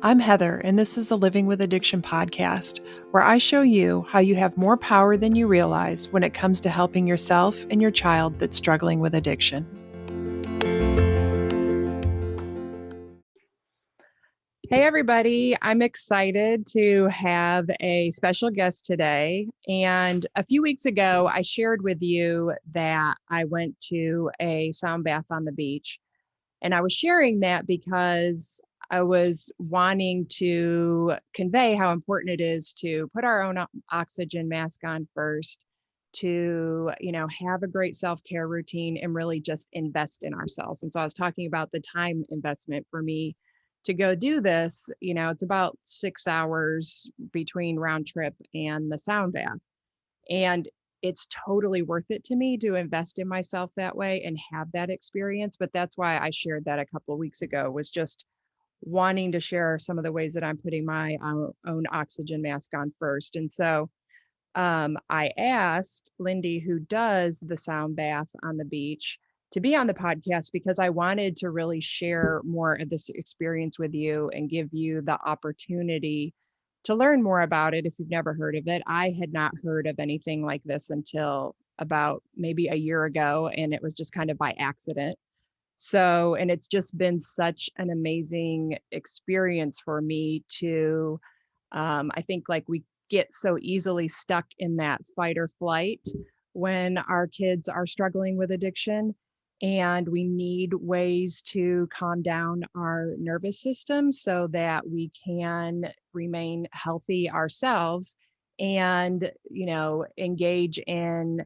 I'm Heather, and this is the Living with Addiction podcast, where I show you how you have more power than you realize when it comes to helping yourself and your child that's struggling with addiction. Hey, everybody. I'm excited to have a special guest today. And a few weeks ago, I shared with you that I went to a sound bath on the beach. And I was sharing that because I was wanting to convey how important it is to put our own oxygen mask on first, to, have a great self-care routine and really just invest in ourselves. And so I was talking about the time investment for me to go do this. It's about 6 hours between round trip and the sound bath. And it's totally worth it to me to invest in myself that way and have that experience. But that's why I shared that a couple of weeks ago, was just wanting to share some of the ways that I'm putting my own oxygen mask on first. And so I asked Lindy, who does the sound bath on the beach, to be on the podcast because I wanted to really share more of this experience with you and give you the opportunity to learn more about it if you've never heard of it. I had not heard of anything like this until about maybe a year ago, and it was just kind of by accident. So, and it's just been such an amazing experience for me to, I think, like, we get so easily stuck in that fight or flight when our kids are struggling with addiction. And we need ways to calm down our nervous system so that we can remain healthy ourselves and, engage in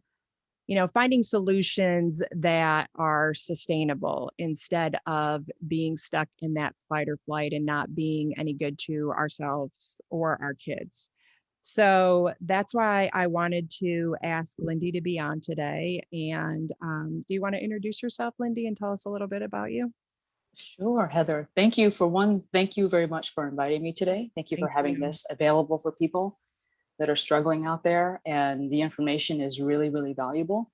finding solutions that are sustainable instead of being stuck in that fight or flight and not being any good to ourselves or our kids. So that's why I wanted to ask Lindy to be on today. And do you want to introduce yourself, Lindy, and tell us a little bit about you? Sure, Heather. Thank you thank you very much for inviting me today. Thank you for having this available for people that are struggling out there. And the information is really, really valuable.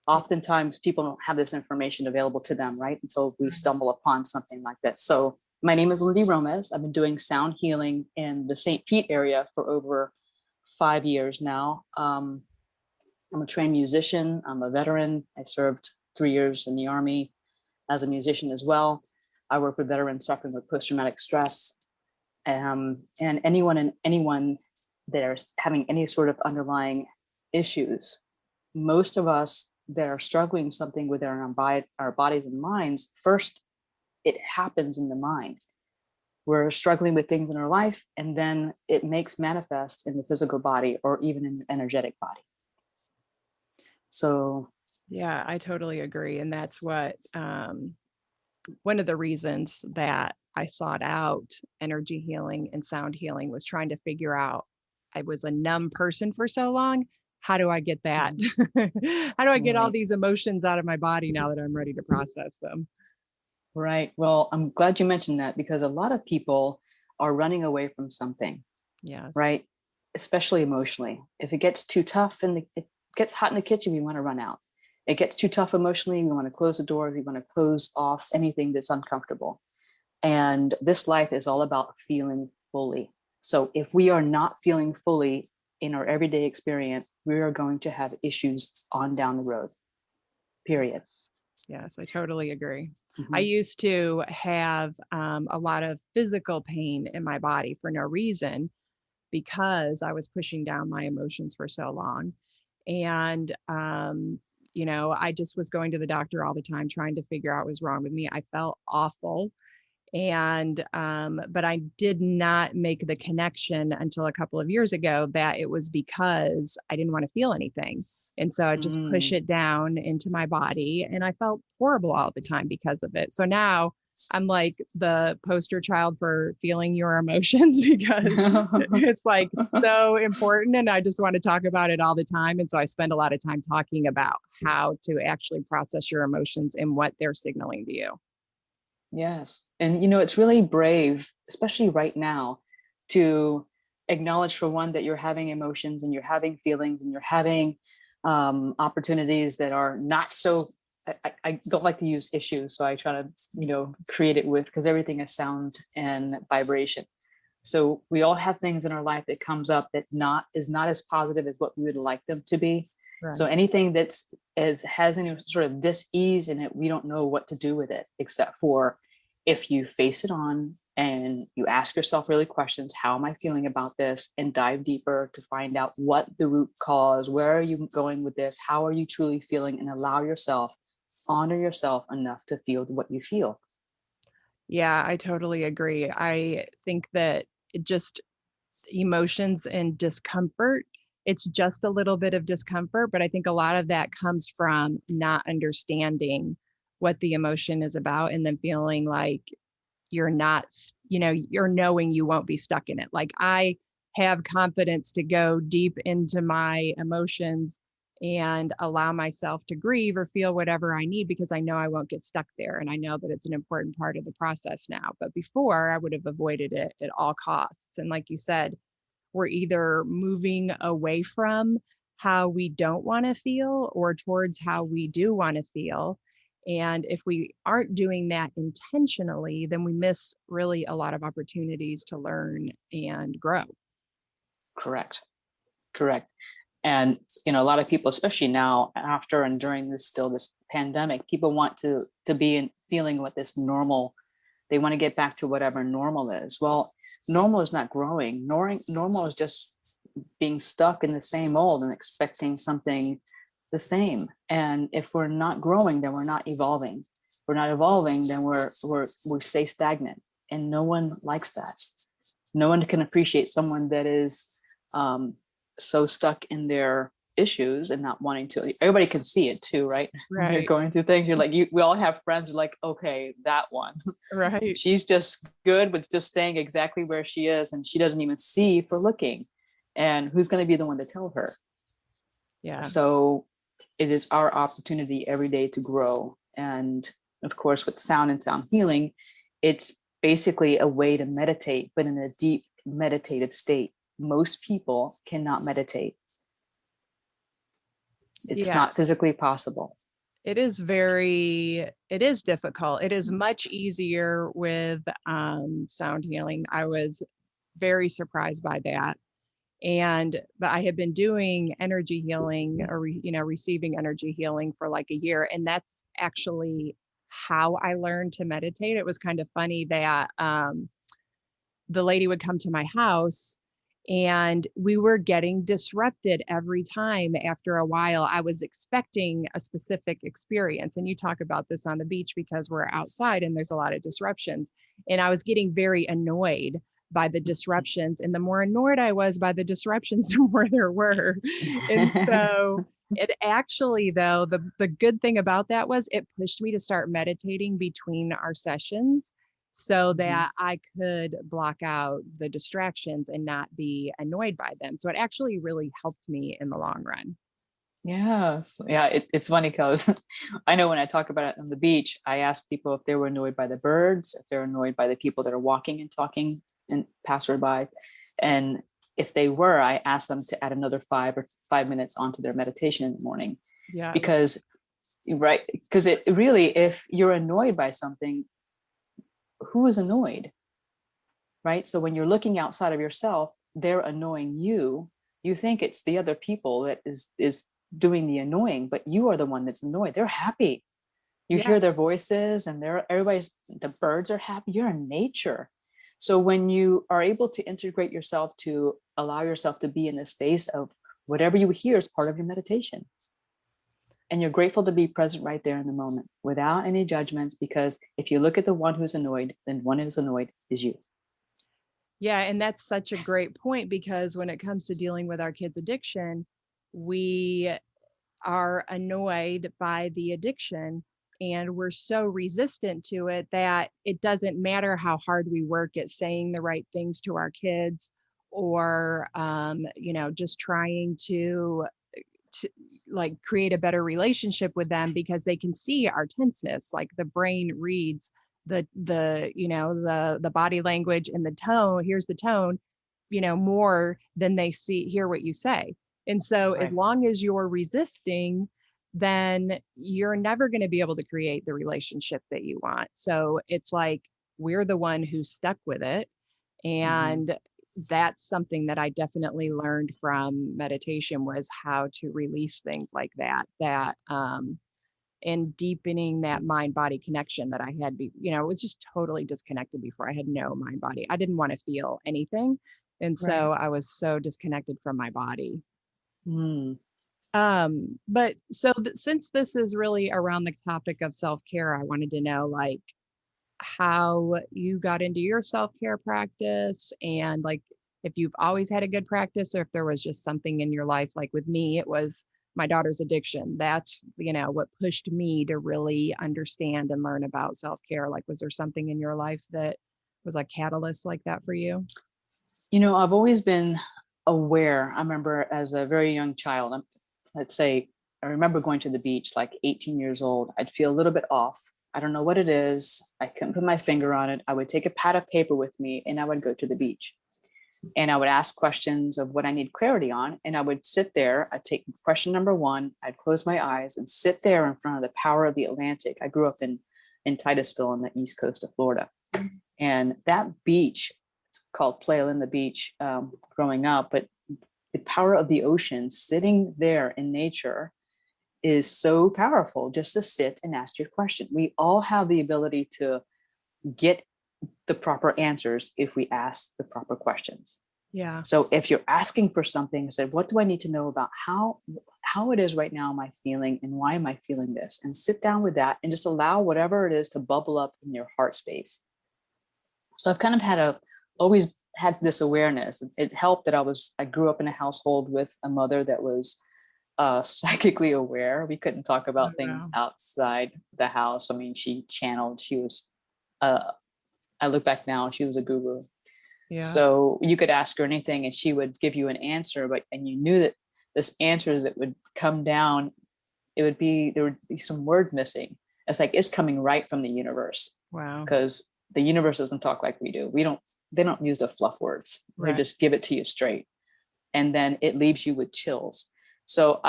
Oftentimes people don't have this information available to them, right? Until we stumble upon something like this. So my name is Lindy Romez. I've been doing sound healing in the St. Pete area for over 5 years now. I'm a trained musician. I'm a veteran. I served 3 years in the Army as a musician as well. I work with veterans suffering with post-traumatic stress, and anyone that are having any sort of underlying issues. Most of us that are struggling something with our bodies and minds, first, it happens in the mind. We're struggling with things in our life, and then it makes manifest in the physical body or even in the energetic body. So yeah, I totally agree. And that's what one of the reasons that I sought out energy healing and sound healing was trying to figure out, I was a numb person for so long. How do I get that? How do I get all these emotions out of my body now that I'm ready to process them? Right. Well, I'm glad you mentioned that, because a lot of people are running away from something. Yes. Right. Especially emotionally. If it gets too tough and it gets hot in the kitchen, we want to run out. It gets too tough emotionally, we want to close the door, we want to close off anything that's uncomfortable. And this life is all about feeling fully. So if we are not feeling fully in our everyday experience, we are going to have issues on down the road. Period. Yes, I totally agree. I used to have a lot of physical pain in my body for no reason because I was pushing down my emotions for so long. And, I just was going to the doctor all the time trying to figure out what was wrong with me. I felt awful. And, but I did not make the connection until a couple of years ago that it was because I didn't want to feel anything. And so I just push it down into my body, and I felt horrible all the time because of it. So now I'm like the poster child for feeling your emotions because it's like so important. And I just want to talk about it all the time. And so I spend a lot of time talking about how to actually process your emotions and what they're signaling to you. Yes. And, it's really brave, especially right now, to acknowledge, for one, that you're having emotions and you're having feelings and you're having opportunities that are not so, I don't like to use issues. So I try to, create it with, because everything is sound and vibration. So we all have things in our life that comes up that is not as positive as what we would like them to be. So Right. anything has any sort of dis-ease in it, we don't know what to do with it, except for if you face it on and you ask yourself really questions, how am I feeling about this? And dive deeper to find out what the root cause, where are you going with this? How are you truly feeling? And honor yourself enough to feel what you feel. Yeah, I totally agree. I think that it just emotions and discomfort, it's just a little bit of discomfort, but I think a lot of that comes from not understanding what the emotion is about and then feeling like you're not, you're knowing you won't be stuck in it. Like I have confidence to go deep into my emotions and allow myself to grieve or feel whatever I need because I know I won't get stuck there. And I know that it's an important part of the process now. But before, I would have avoided it at all costs. And like you said, we're either moving away from how we don't want to feel or towards how we do want to feel. And if we aren't doing that intentionally, then we miss really a lot of opportunities to learn and grow. Correct. Correct. And a lot of people, especially now after and during this pandemic, people want to be in feeling what this normal, they want to get back to whatever normal is. Well, normal is not growing. Normal is just being stuck in the same old and expecting something the same. And if we're not growing, then we're not evolving. If we're not evolving, then we stay stagnant, and no one likes that. No one can appreciate someone that is so stuck in their issues and not wanting to. Everybody can see it too, right? When you're Right. going through things, you're like, we all have friends who are like, okay, that one, Right. she's just good with just staying exactly where she is, and she doesn't even see for looking. And who's going to be the one to tell her? Yeah. So it is our opportunity every day to grow. And of course, with sound and sound healing, it's basically a way to meditate, but in a deep meditative state. Most people cannot meditate. It's Yeah. not physically possible. It is difficult. It is much easier with sound healing. I was very surprised by that. But I had been doing energy healing or, receiving energy healing for like a year. And that's actually how I learned to meditate. It was kind of funny that the lady would come to my house and we were getting disrupted every time. After a while, I was expecting a specific experience. And you talk about this on the beach because we're outside and there's a lot of disruptions. And I was getting very annoyed by the disruptions. And the more annoyed I was by the disruptions, the more there were. And so it actually, though, the good thing about that was it pushed me to start meditating between our sessions so that I could block out the distractions and not be annoyed by them. So it actually really helped me in the long run. Yes. Yeah. It's funny because I know when I talk about it on the beach, I ask people if they were annoyed by the birds, if they're annoyed by the people that are walking and talking and passerby. And if they were, I asked them to add another 5 minutes onto their meditation in the morning. Yeah. Because, right. Because it really, if you're annoyed by something, who is annoyed? Right. So when you're looking outside of yourself, they're annoying you. You think it's the other people that is doing the annoying, but you are the one that's annoyed. They're happy. You Yeah. hear their voices and the birds are happy. You're in nature. So when you are able to integrate yourself, to allow yourself to be in the space of whatever you hear is part of your meditation. And you're grateful to be present right there in the moment without any judgments, because if you look at the one who's annoyed, then one who's annoyed is you. Yeah. And that's such a great point because when it comes to dealing with our kids' addiction, we are annoyed by the addiction and we're so resistant to it that it doesn't matter how hard we work at saying the right things to our kids or just trying to like create a better relationship with them because they can see our tenseness. Like the brain reads the body language and the tone, here's the tone, more than they hear what you say. And so as Right. long as you're resisting, then you're never going to be able to create the relationship that you want. So it's like we're the one who's stuck with it. And that's something that I definitely learned from meditation, was how to release things like that, and deepening that mind body connection that I had, it was just totally disconnected before. I had no mind body. I didn't want to feel anything. And Right. so I was so disconnected from my body. Mm. But so since this is really around the topic of self-care, I wanted to know, like, how you got into your self-care practice, and like if you've always had a good practice, or if there was just something in your life. Like with me, it was my daughter's addiction. That's, what pushed me to really understand and learn about self-care. Like, was there something in your life that was a catalyst like that for you? I've always been aware. I remember as a very young child, let's say, I remember going to the beach like 18 years old. I'd feel a little bit off. I don't know what it is. I couldn't put my finger on it. I would take a pad of paper with me and I would go to the beach. And I would ask questions of what I need clarity on. And I would sit there. I'd take question number one. I'd close my eyes and sit there in front of the power of the Atlantic. I grew up in Titusville on the east coast of Florida. And that beach, it's called Playa Linda Beach, growing up, but the power of the ocean sitting there in nature is so powerful, just to sit and ask your question. We all have the ability to get the proper answers if we ask the proper questions. Yeah. So if you're asking for something, say, what do I need to know about how it is right now am I feeling, and why am I feeling this? And sit down with that and just allow whatever it is to bubble up in your heart space. So I've kind of always had this awareness. It helped that I grew up in a household with a mother that was psychically aware. We couldn't talk about things outside the house. I mean, she was, I look back now, she was a guru. Yeah. So you could ask her anything and she would give you an answer, and you knew that this answers that would come down, there would be some word missing. It's like, it's coming right from the universe. Wow. Because the universe doesn't talk like we do. They don't use the fluff words. Right. They just give it to you straight. And then it leaves you with chills. So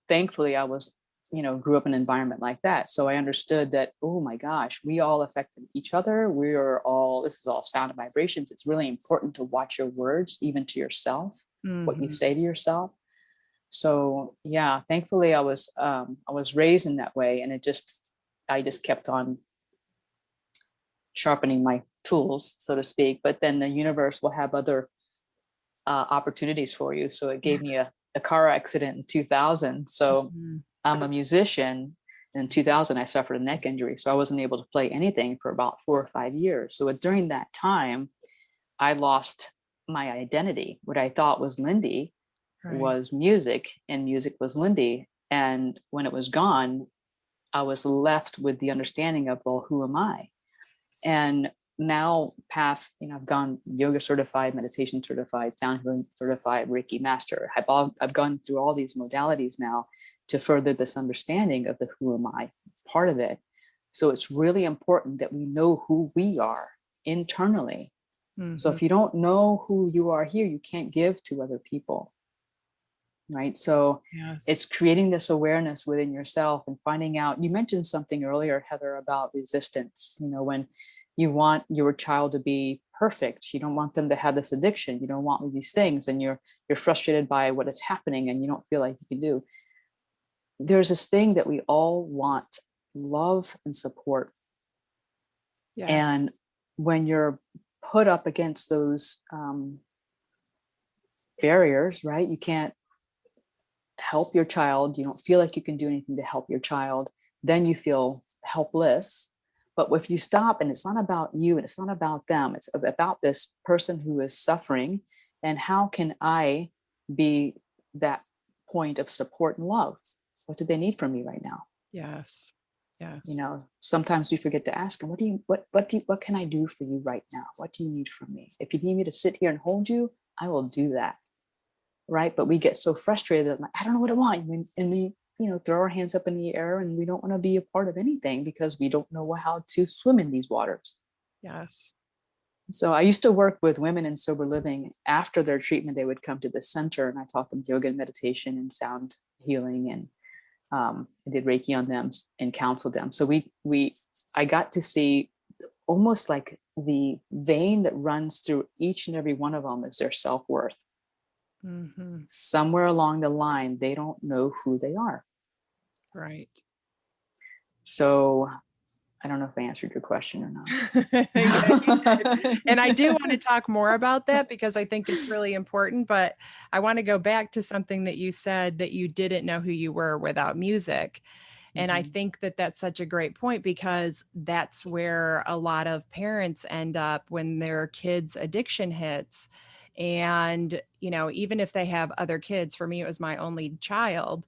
thankfully I was, grew up in an environment like that. So I understood that, oh my gosh, we all affect each other. This is all sound and vibrations. It's really important to watch your words, even to yourself, what you say to yourself. So yeah, thankfully I was raised in that way. And I just kept on sharpening my tools, so to speak. But then the universe will have other opportunities for you. So it gave me a car accident in 2000. So I'm a musician. In 2000, I suffered a neck injury. So I wasn't able to play anything for about 4 or 5 years. So during that time, I lost my identity. What I thought was Lindy was music, and music was Lindy. And when it was gone, I was left with the understanding of, well, who am I? And now past, I've gone yoga certified, meditation certified, sound healing certified, Reiki master. I've gone through all these modalities now to further this understanding of the who am I part of it. So it's really important that we know who we are internally. So if you don't know who you are here, you can't give to other people. Right. So it's creating this awareness within yourself and finding out. You mentioned something earlier, Heather, about resistance. When you want your child to be perfect, you don't want them to have this addiction. You don't want these things, and you're frustrated by what is happening and you don't feel like you can do. There's this thing that we all want: love and support. Yeah. And when you're put up against those barriers, right, you can't help your child, you don't feel like you can do anything to help your child, then you feel helpless. But if you stop, and it's not about you and it's not about them, it's about this person who is suffering, and how can I be that point of support and love? What do they need from me right now? Yes. Sometimes we forget to ask them, what can I do for you right now? What do you need from me? If you need me to sit here and hold you, I will do that. Right. But we get so frustrated that, like, I don't know what I want. And we, throw our hands up in the air, and we don't want to be a part of anything because we don't know how to swim in these waters. Yes. So I used to work with women in sober living. After their treatment, they would come to the center, and I taught them yoga and meditation and sound healing, and I did Reiki on them and counseled them. So I got to see almost like the vein that runs through each and every one of them is their self-worth. Mm-hmm. Somewhere along the line, they don't know who they are. Right. So I don't know if I answered your question or not. Yeah, you did. And I do want to talk more about that because I think it's really important, but I want to go back to something that you said, that you didn't know who you were without music. And I think that that's such a great point, because that's where a lot of parents end up when their kids' addiction hits. And, you know, even if they have other kids, for me, it was my only child.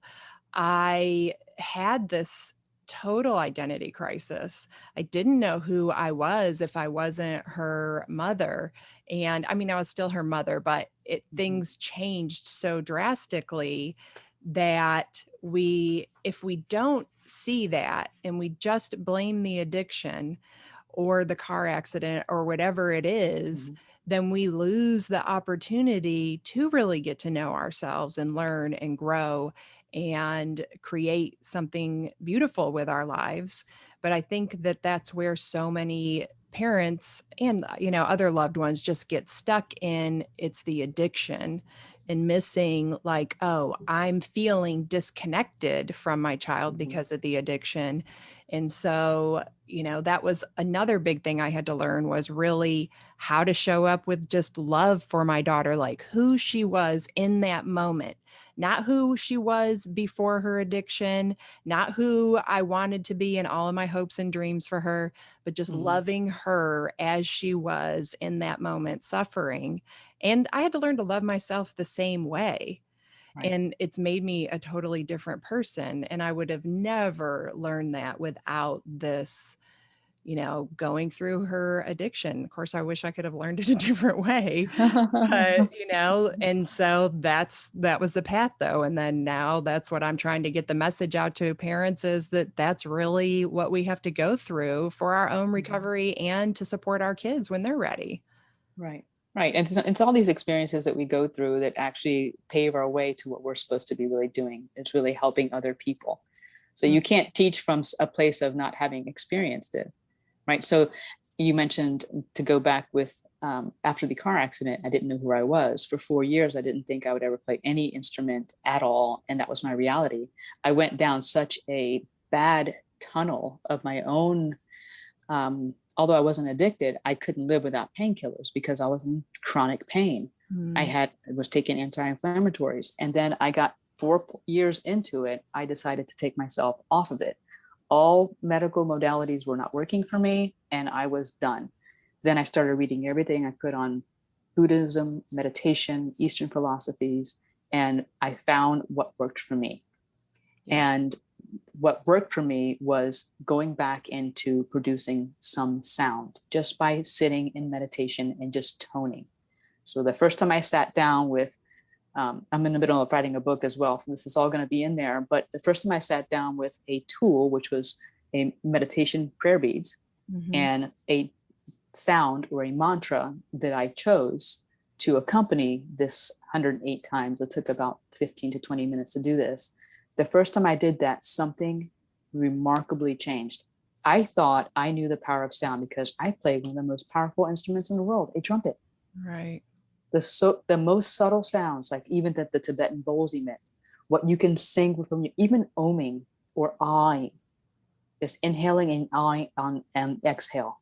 I had this total identity crisis. I didn't know who I was if I wasn't her mother. And I mean, I was still her mother, but things changed so drastically that if we don't see that and we just blame the addiction or the car accident or whatever it is, then we lose the opportunity to really get to know ourselves and learn and grow and create something beautiful with our lives. But I think that that's where so many parents and, you know, other loved ones just get stuck in. It's the addiction and missing, like, oh, I'm feeling disconnected from my child because of the addiction. And so, you know, that was another big thing I had to learn, was really how to show up with just love for my daughter, like who she was in that moment, not who she was before her addiction, not who I wanted to be in all of my hopes and dreams for her, but just loving her as she was in that moment, suffering. And I had to learn to love myself the same way. Right. And it's made me a totally different person. And I would have never learned that without this, you know, going through her addiction. Of course, I wish I could have learned it a different way, but, you know, and so that was the path though. And then now that's what I'm trying to get the message out to parents, is that that's really what we have to go through for our own recovery and to support our kids when they're ready. Right. Right. And it's all these experiences that we go through that actually pave our way to what we're supposed to be really doing. It's really helping other people. So you can't teach from a place of not having experienced it. Right. So you mentioned, to go back with after the car accident, I didn't know who I was. For 4 years, I didn't think I would ever play any instrument at all. And that was my reality. I went down such a bad tunnel of my own. Although I wasn't addicted, I couldn't live without painkillers because I was in chronic pain. I was taking anti-inflammatories. And then I got 4 years into it, I decided to take myself off of it. All medical modalities were not working for me, and I was done. Then I started reading everything I could on Buddhism, meditation, Eastern philosophies, and I found what worked for me. And what worked for me was going back into producing some sound just by sitting in meditation and just toning. So the first time I sat down with, I'm in the middle of writing a book as well, so this is all going to be in there. But the first time I sat down with a tool, which was a meditation prayer beads and a sound or a mantra that I chose to accompany this 108 times. It took about 15 to 20 minutes to do this. The first time I did that, something remarkably changed. I thought I knew the power of sound because I played one of the most powerful instruments in the world, a trumpet. Right. The most subtle sounds, like even that the Tibetan bowls emit, what you can sing from, even oming or ahing, just inhaling and ahing on and exhale.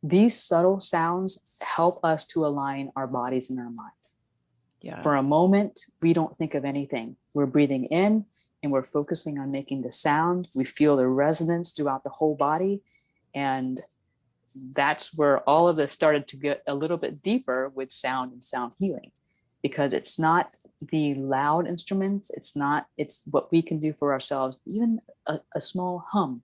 These subtle sounds help us to align our bodies and our minds. Yeah. For a moment, we don't think of anything. We're breathing in and we're focusing on making the sound. We feel the resonance throughout the whole body. And that's where all of this started to get a little bit deeper with sound and sound healing, because it's not the loud instruments. It's what we can do for ourselves, even a small hum.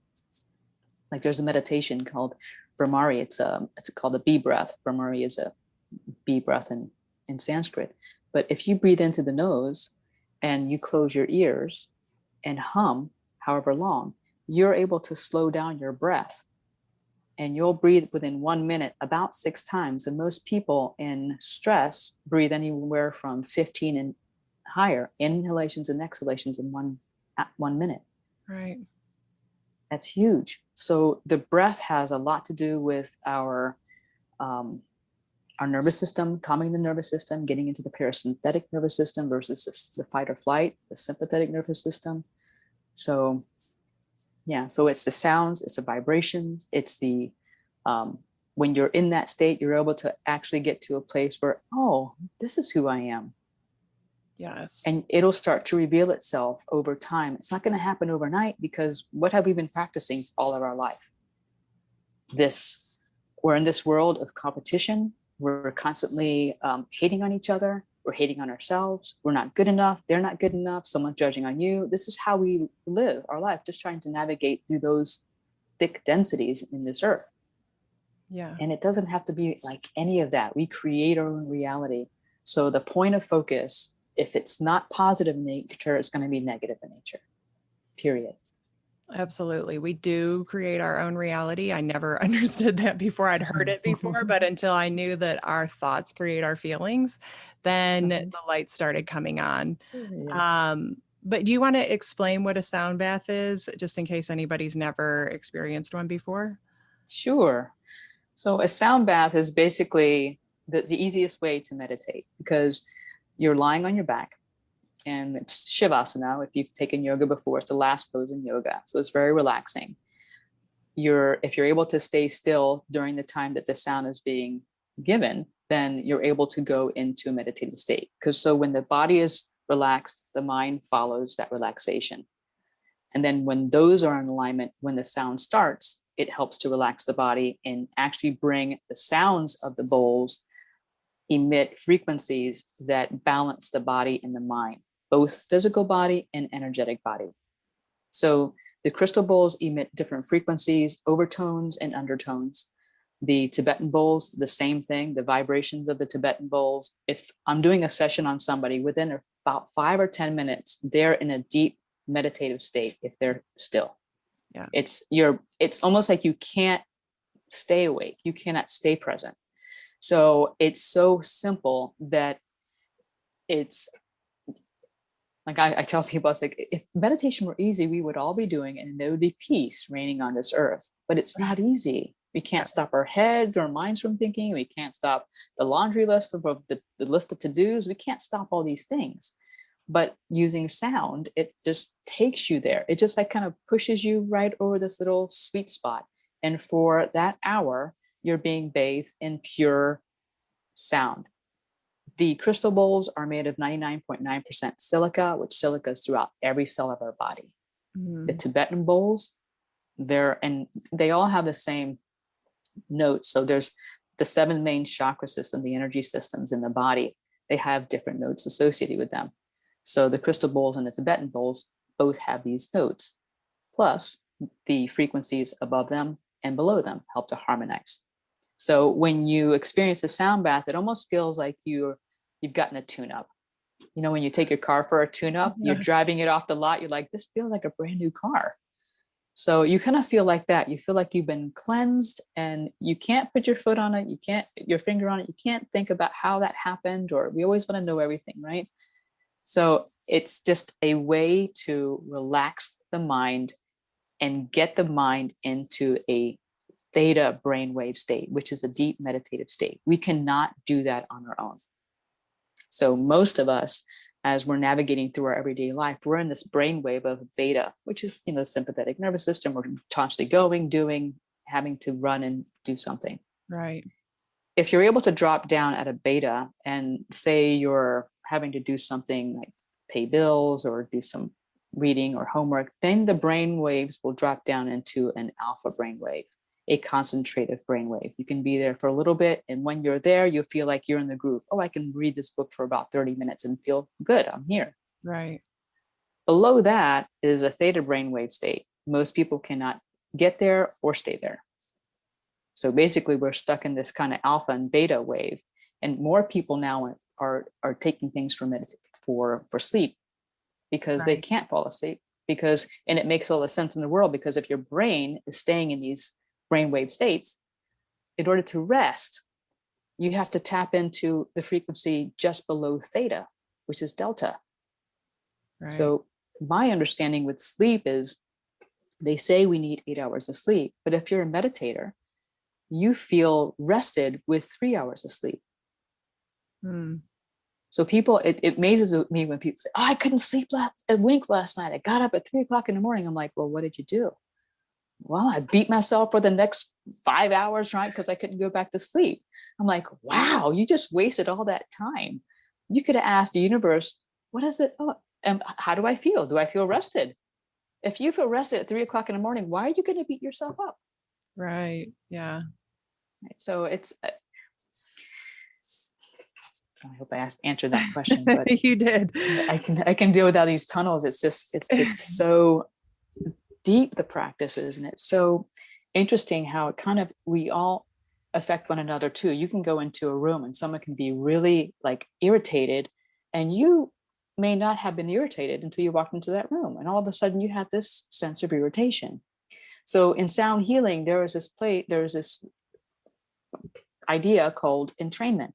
Like there's a meditation called Brahmari. It's called a bee breath. Brahmari is a bee breath in Sanskrit. But if you breathe into the nose and you close your ears and hum, however long, you're able to slow down your breath. And you'll breathe within 1 minute about 6 times. And most people in stress breathe anywhere from 15 and higher inhalations and exhalations in one minute. Right. That's huge. So the breath has a lot to do with our nervous system, calming the nervous system, getting into the parasympathetic nervous system versus the fight or flight, the sympathetic nervous system. So yeah, so it's the sounds, it's the vibrations, it's the when you're in that state, you're able to actually get to a place where, oh, this is who I am. Yes. And it'll start to reveal itself over time. It's not going to happen overnight, because what have we been practicing all of our life? We're in this world of competition. We're constantly hating on each other. We're hating on ourselves. We're not good enough. They're not good enough. Someone's judging on you. This is how we live our life, just trying to navigate through those thick densities in this earth. Yeah. And it doesn't have to be like any of that. We create our own reality. So the point of focus, if it's not positive in nature, it's going to be negative in nature, period. Absolutely. We do create our own reality. I never understood that before. I'd heard it before, but until I knew that our thoughts create our feelings, then the light started coming on. Yes. But do you want to explain what a sound bath is, just in case anybody's never experienced one before? Sure. So a sound bath is basically the easiest way to meditate, because you're lying on your back, and it's Shavasana. If you've taken yoga before, it's the last pose in yoga. So it's very relaxing. If you're able to stay still during the time that the sound is being given, then you're able to go into a meditative state. Because so when the body is relaxed, the mind follows that relaxation. And then when those are in alignment, when the sound starts, it helps to relax the body and actually bring the sounds of the bowls emit frequencies that balance the body and the mind, both physical body and energetic body. So the crystal bowls emit different frequencies, overtones and undertones. The Tibetan bowls, the same thing, the vibrations of the Tibetan bowls. If I'm doing a session on somebody, within about 5 or 10 minutes, they're in a deep meditative state if they're still. Yeah. It's almost like you can't stay awake. You cannot stay present. So it's so simple that it's like I tell people, it's like, if meditation were easy, we would all be doing it and there would be peace reigning on this earth. But it's not easy. We can't stop our heads or minds from thinking. We can't stop the laundry list of the list of to-dos. We can't stop all these things. But using sound, it just takes you there. It just like kind of pushes you right over this little sweet spot. And for that hour, you're being bathed in pure sound. The crystal bowls are made of 99.9% silica, which silica is throughout every cell of our body. The Tibetan bowls, they all have the same notes. So there's the 7 main chakra system, the energy systems in the body. They have different notes associated with them. So the crystal bowls and the Tibetan bowls both have these notes. Plus, the frequencies above them and below them help to harmonize. So when you experience a sound bath, it almost feels like you've gotten a tune-up. You know, when you take your car for a tune-up, you're driving it off the lot, you're like, this feels like a brand new car. So you kind of feel like that. You feel like you've been cleansed and you can't put your foot on it. You can't put your finger on it. You can't think about how that happened, or we always want to know everything, right? So it's just a way to relax the mind and get the mind into a Theta brainwave state, which is a deep meditative state. We cannot do that on our own. So most of us, as we're navigating through our everyday life, we're in this brainwave of Theta, which is, the sympathetic nervous system. We're constantly going, doing, having to run and do something. Right. If you're able to drop down at a beta and say you're having to do something like pay bills or do some reading or homework, then the brain waves will drop down into an alpha brainwave, a concentrative brainwave. You can be there for a little bit, and when you're there, you'll feel like you're in the groove. Oh, I can read this book for about 30 minutes and feel good. I'm here. Right. Below that is a theta brainwave state. Most people cannot get there or stay there. So basically, we're stuck in this kind of alpha and beta wave, and more people now are taking things for sleep, because they can't fall asleep. And it makes all the sense in the world, because if your brain is staying in these brainwave states, in order to rest, you have to tap into the frequency just below theta, which is delta. Right. So my understanding with sleep is They say we need 8 hours of sleep, but if you're a meditator, you feel rested with 3 hours of sleep. Mm. So people, it amazes me when people say, "Oh, I couldn't sleep a wink last night. I got up at 3 o'clock in the morning." I'm like, "Well, what did you do?" "Well, I beat myself for the next 5 hours, right? Because I couldn't go back to sleep." I'm like, "Wow, you just wasted all that time. You could have asked the universe, what is it? Oh, and how do I feel? Do I feel rested? If you feel rested at 3 o'clock in the morning, why are you going to beat yourself up?" Right. Yeah. Right? So it's, I hope I answered that question, but You did. I can deal without these tunnels. It's just, it's so deep, the practice is, and it's so interesting how it kind of, we all affect one another too. You can go into a room and someone can be really like irritated, and you may not have been irritated until you walked into that room, and all of a sudden you had this sense of irritation. So in sound healing, there's this idea called entrainment.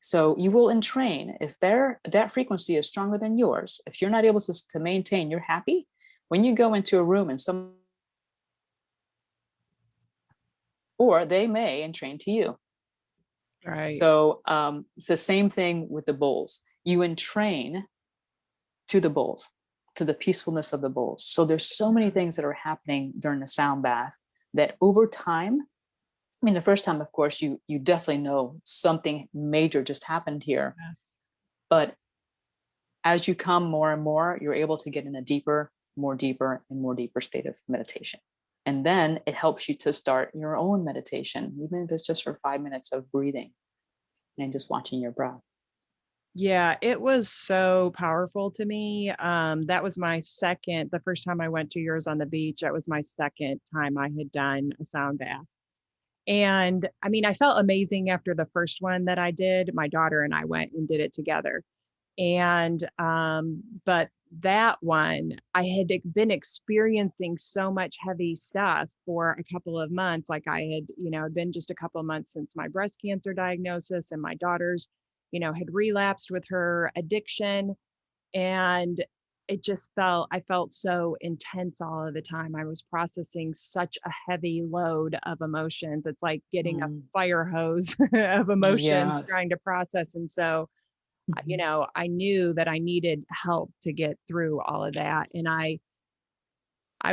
So you will entrain, if that frequency is stronger than yours, if you're not able to maintain, you're happy, when you go into a room and some, or they may entrain to you. Right. So it's the same thing with the bowls. You entrain to the bowls, to the peacefulness of the bowls. So there's so many things that are happening during the sound bath that over time, I mean, the first time, of course, you definitely know something major just happened here. Yes. But as you come more and more, you're able to get in a deeper, more deeper, and more deeper state of meditation. And then it helps you to start your own meditation, even if it's just for 5 minutes of breathing and just watching your breath. Yeah, it was so powerful to me. That was the first time I went to yours on the beach. That was my second time I had done a sound bath. And I mean, I felt amazing after the first one that I did. My daughter and I went and did it together. And but that one, I had been experiencing so much heavy stuff for a couple of months. Like I had, been just a couple of months since my breast cancer diagnosis, and my daughter's, had relapsed with her addiction. And I felt so intense all of the time. I was processing such a heavy load of emotions. It's like getting a Mm, fire hose of emotions yes. trying to process. And so, Mhm. I knew that I needed help to get through all of that. And I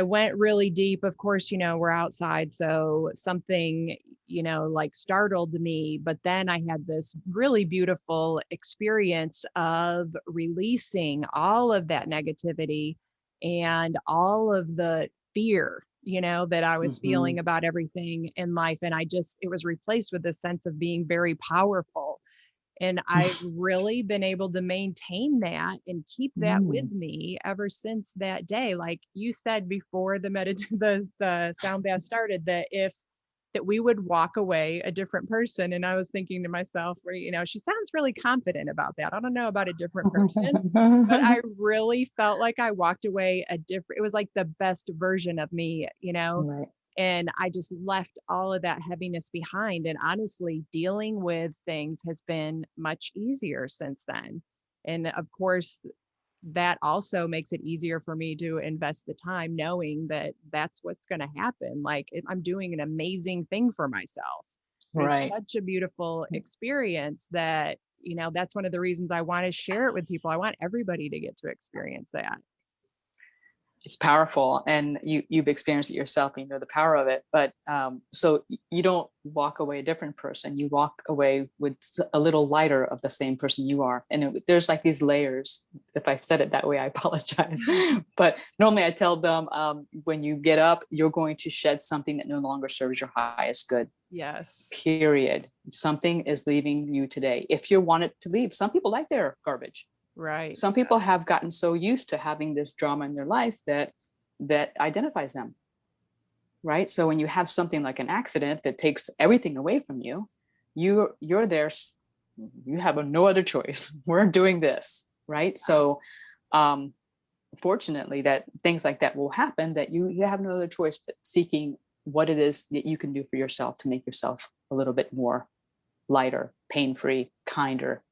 went really deep. Of course, we're outside, so something, like startled me. But then I had this really beautiful experience of releasing all of that negativity and all of the fear, that I was feeling Mhm. about everything in life. And it was replaced with this sense of being very powerful. And I've really been able to maintain that and keep that with Mm. me ever since that day. Like you said before the sound bath started, that we would walk away a different person. And I was thinking to myself, well, she sounds really confident about that. I don't know about a different person, but I really felt like I walked away it was like the best version of me, Right. and I just left all of that heaviness behind. And honestly, dealing with things has been much easier since then. And of course, that also makes it easier for me to invest the time knowing that that's what's going to happen. Like I'm doing an amazing thing for myself. But it's Right. such a beautiful experience that, that's one of the reasons I want to share it with people. I want everybody to get to experience that. It's powerful, and you've experienced it yourself, and you know the power of it. But so you don't walk away a different person, you walk away with a little lighter of the same person you are. And there's like these layers. If I said it that way, I apologize. But normally I tell them, when you get up, you're going to shed something that no longer serves your highest good. Yes. Period. Something is leaving you today, if you want it to leave. Some people like their garbage. Right. Some people have gotten so used to having this drama in their life that identifies them, right? So when you have something like an accident that takes everything away from you, you're there, you have no other choice. We're doing this, right? So um fortunately, that things like that will happen, that you have no other choice but seeking what it is that you can do for yourself to make yourself a little bit more lighter, pain-free, kinder,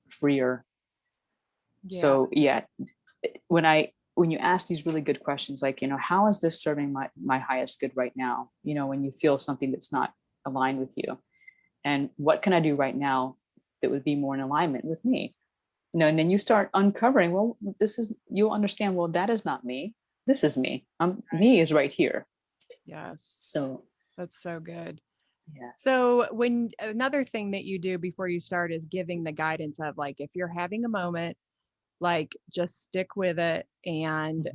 freer. Yeah. So yeah, when when you ask these really good questions, like, how is this serving my highest good right now? When you feel something that's not aligned with you, and what can I do right now that would be more in alignment with me? And then you start uncovering, well, you'll understand, well, that is not me. This is me. Right. Me is right here. Yes. So that's so good. yes. So another thing that you do before you start is giving the guidance of, like, if you're having a moment, like, just stick with it. And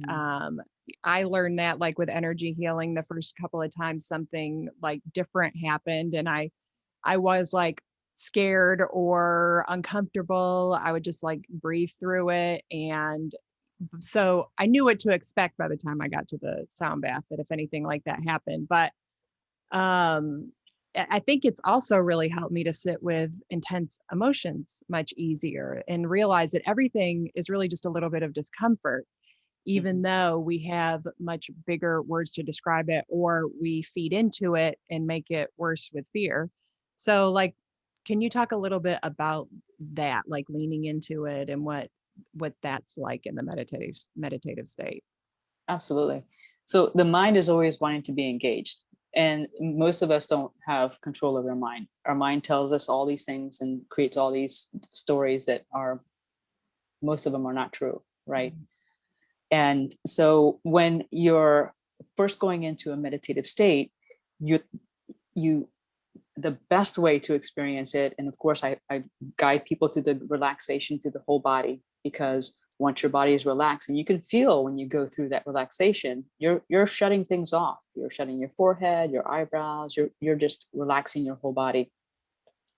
I learned that, like, with energy healing, the first couple of times something like different happened and I was like scared or uncomfortable, I would just like breathe through it. And so I knew what to expect by the time I got to the sound bath, that if anything like that happened. But I think it's also really helped me to sit with intense emotions much easier and realize that everything is really just a little bit of discomfort, even though we have much bigger words to describe it, or we feed into it and make it worse with fear. So, like, can you talk a little bit about that, like leaning into it and what that's like in the meditative state? Absolutely. So the mind is always wanting to be engaged. And most of us don't have control of our mind. Our mind tells us all these things and creates all these stories that most of them are not true, right? And so when you're first going into a meditative state, you the best way to experience it, and of course I guide people to the relaxation through the whole body, because once your body is relaxed, and you can feel when you go through that relaxation, you're shutting things off. You're shutting your forehead, your eyebrows, you're just relaxing your whole body.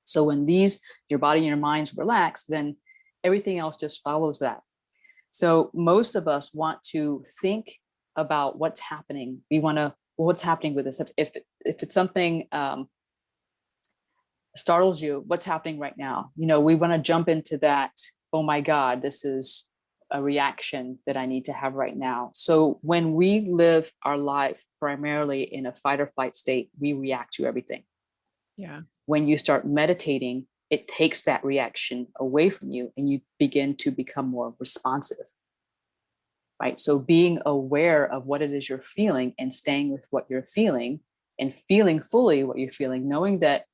So when your body and your mind's relaxed, then everything else just follows that. So most of us want to think about what's happening. We want to, well, what's happening with this? If it's something startles you, what's happening right now? We want to jump into that. Oh my God, this is a reaction that I need to have right now. So when we live our life primarily in a fight or flight state, we react to everything. Yeah. When you start meditating, it takes that reaction away from you and you begin to become more responsive. Right? So being aware of what it is you're feeling and staying with what you're feeling and feeling fully what you're feeling, knowing that,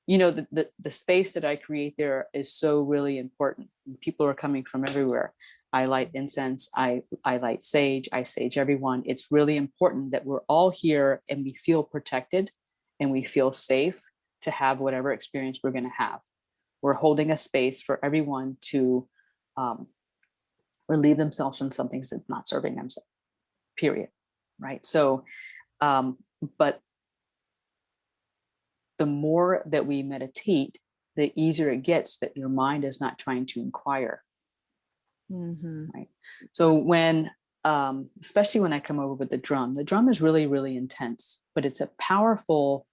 the space that I create there is so really important. People are coming from everywhere. I light incense, I light sage, I sage everyone. It's really important that we're all here and we feel protected and we feel safe to have whatever experience we're going to have. We're holding a space for everyone to relieve themselves from something that's not serving them, period. Right? So, but the more that we meditate, the easier it gets that your mind is not trying to inquire. Right? So when, especially when I come over with the drum is really, really intense, but it's a powerful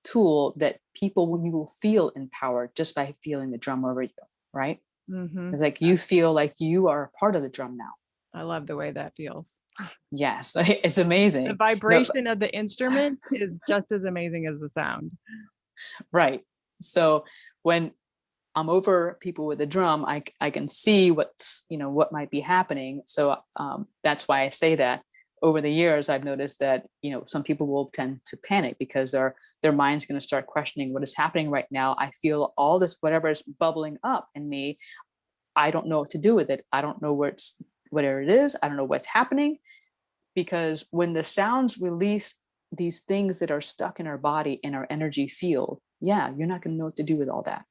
tool that when you will feel empowered just by feeling the drum over you, right? It's like you feel like you are a part of the drum now. I love the way that feels. Yes, it's amazing. The vibration of the instruments is just as amazing as the sound. Right. So when I'm over people with a drum, I can see what might be happening. So that's why I say that. Over the years, I've noticed that, some people will tend to panic because their mind's going to start questioning what is happening right now. I feel all this, whatever is bubbling up in me. I don't know what to do with it. I don't know whatever it is. I don't know what's happening, because when the sounds release these things that are stuck in our body, in our energy field, you're not going to know what to do with all that.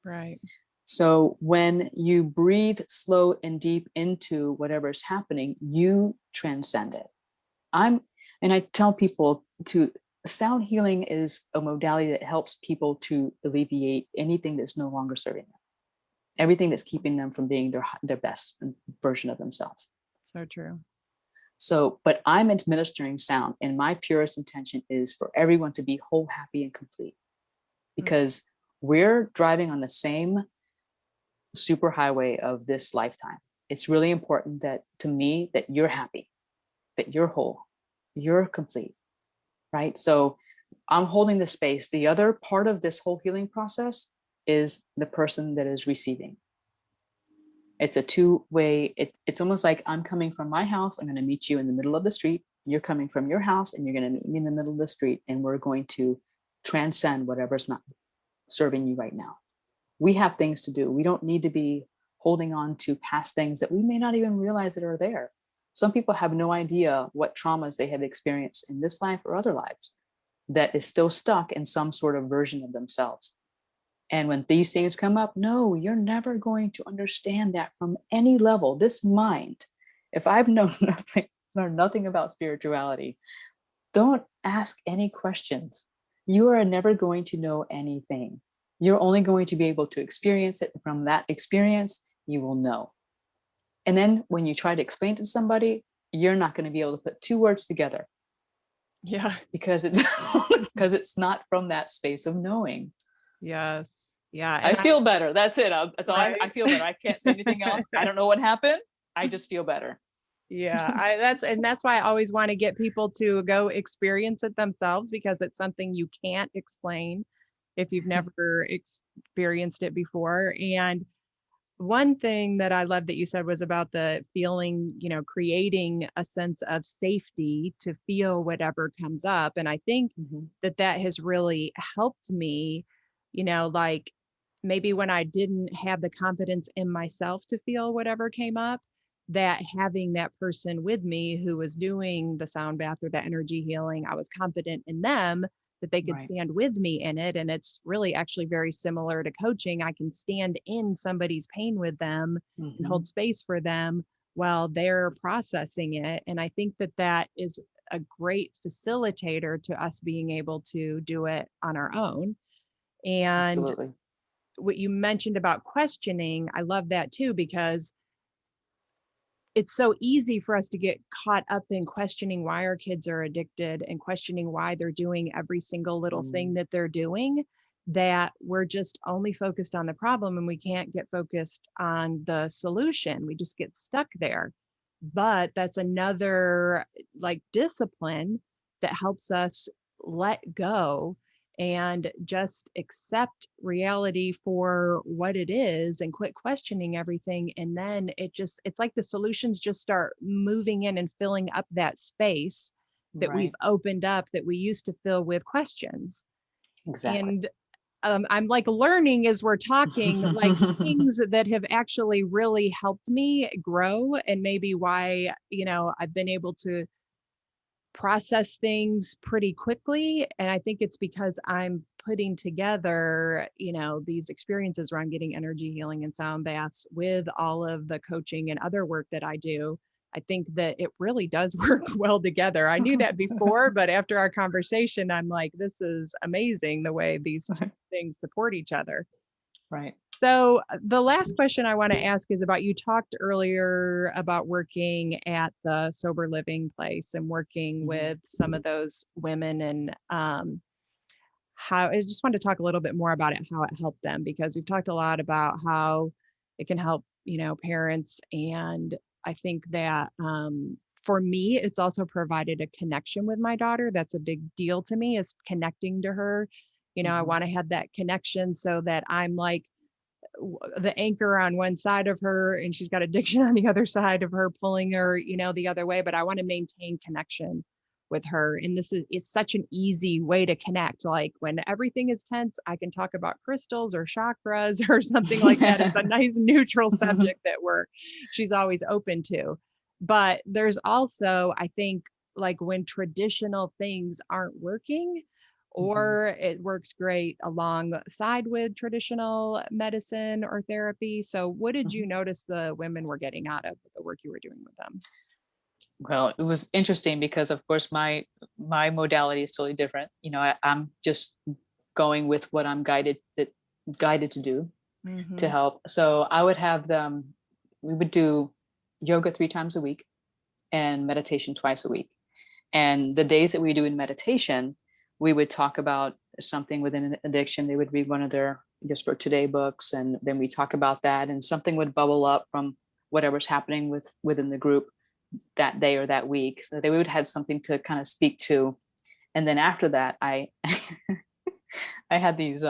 Right. So when you breathe slow and deep into whatever is happening, you transcend it. And I tell people sound healing is a modality that helps people to alleviate anything that's no longer serving them. Everything that's keeping them from being their best version of themselves. So true. So, but I'm administering sound, and my purest intention is for everyone to be whole, happy, and complete, because we're driving on the same superhighway of this lifetime. It's really important to me that you're happy, that you're whole, you're complete, right? So I'm holding the space. The other part of this whole healing process is the person that is receiving. It's a two-way. It's almost like I'm coming from my house. I'm going to meet you in the middle of the street. You're coming from your house and you're going to meet me in the middle of the street. And we're going to transcend whatever's not serving you right now. We have things to do. We don't need to be holding on to past things that we may not even realize that are there. Some people have no idea what traumas they have experienced in this life or other lives that is still stuck in some sort of version of themselves. And when these things come up, no, you're never going to understand that from any level. This mind, if I've known nothing about spirituality, don't ask any questions. You are never going to know anything. You're only going to be able to experience it. From that experience, you will know. And then when you try to explain to somebody, you're not going to be able to put two words together. Yeah. Because it's because it's not from that space of knowing. Yes. Yeah. I feel better. That's it. That's all. Right? I feel better. I can't say anything else. I don't know what happened. I just feel better. Yeah, that's why I always want to get people to go experience it themselves, because it's something you can't explain if you've never experienced it before. And one thing that I love that you said was about the feeling, creating a sense of safety to feel whatever comes up. And I think that has really helped me, like maybe when I didn't have the confidence in myself to feel whatever came up, that having that person with me who was doing the sound bath or the energy healing, I was confident in them that they could stand with me in it. And it's really actually very similar to coaching. I can stand in somebody's pain with them and hold space for them while they're processing it. And I think that is a great facilitator to us being able to do it on our own. And Absolutely. what you mentioned about questioning, I love that too, because it's so easy for us to get caught up in questioning why our kids are addicted and questioning why they're doing every single little thing that they're doing, that we're just only focused on the problem and we can't get focused on the solution. We just get stuck there. But that's another like discipline that helps us let go and just accept reality for what it is and quit questioning everything. And then it's like the solutions just start moving in and filling up that space that we've opened up that we used to fill with questions. Exactly. And I'm like learning as we're talking, like things that have actually really helped me grow, and maybe why, I've been able to process things pretty quickly. And I think it's because I'm putting together, these experiences where I'm getting energy healing and sound baths with all of the coaching and other work that I do. I think that it really does work well together. I knew that before, but after our conversation, I'm like, this is amazing the way these two things support each other. Right. So the last question I want to ask is about, you talked earlier about working at the sober living place and working with some of those women, and how I just wanted to talk a little bit more about it, how it helped them, because we've talked a lot about how it can help, parents. And I think that for me, it's also provided a connection with my daughter. That's a big deal to me, is connecting to her. I want to have that connection so that I'm like the anchor on one side of her and she's got addiction on the other side of her, pulling her, the other way. But I want to maintain connection with her. And this is, it's such an easy way to connect. Like when everything is tense, I can talk about crystals or chakras or something like that. It's a nice neutral subject that she's always open to. But there's also, I think, like when traditional things aren't working, or it works great alongside with traditional medicine or therapy. So what did you notice the women were getting out of the work you were doing with them? Well, it was interesting because, of course, my modality is totally different. I'm just going with what I'm guided to do to help. So I would have them. We would do yoga 3 times a week and meditation twice a week. And the days that we do in meditation, we would talk about something within an addiction. They would read one of their Just for Today books, and then we talk about that, and something would bubble up from whatever's happening within the group that day or that week. So they would have something to kind of speak to. And then after that, I I had these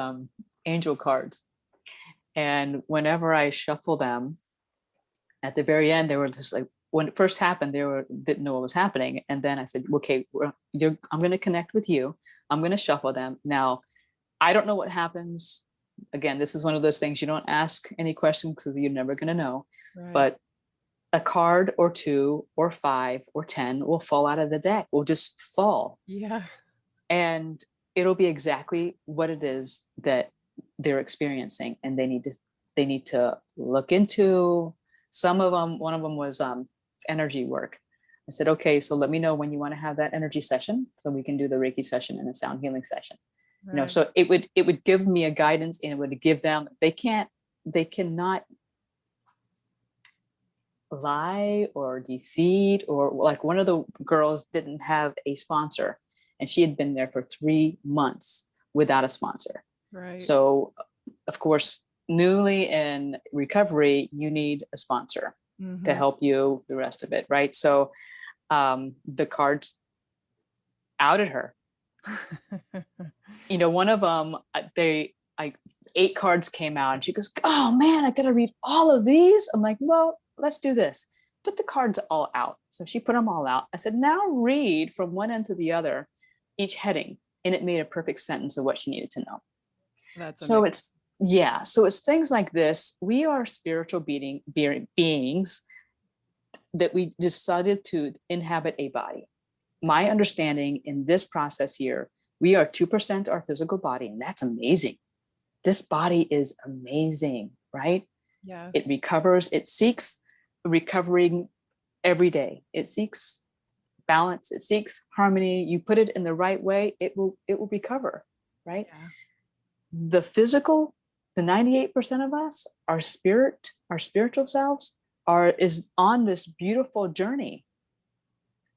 angel cards. And whenever I shuffle them, At the very end, they were just like, when it first happened, didn't know what was happening. And then I said, okay, I'm going to connect with you. I'm going to shuffle them. Now, I don't know what happens. Again, this is one of those things you don't ask any questions because you're never going to know. Right. But a card or two or 5 or 10 will fall out of the deck, will just fall. Yeah. And it'll be exactly what it is that they're experiencing. And they need to look into. Some of them, one of them was energy work. I said, okay, so let me know when you want to have that energy session so we can do the Reiki session and a sound healing session. Right. So it would give me a guidance, and it would give them, they cannot lie or deceive, or like one of the girls didn't have a sponsor and she had been there for 3 months without a sponsor. Right. So of course, newly in recovery, you need a sponsor to help you the rest of it. Right. So the cards outed her. One of them, 8 cards came out and she goes, oh man, I gotta read all of these. I'm like, well, let's do this. Put the cards all out. So she put them all out. I said, now read from one end to the other, each heading. And it made a perfect sentence of what she needed to know. That's so amazing. So it's things like this. We are spiritual beings that we decided to inhabit a body. My understanding in this process here, we are 2% our physical body, and that's amazing. This body is amazing, right? Yeah. It recovers, it seeks recovering every day. It seeks balance, it seeks harmony. You put it in the right way, it will recover, right? Yeah. The physical, the 98% of us, our spiritual selves is on this beautiful journey.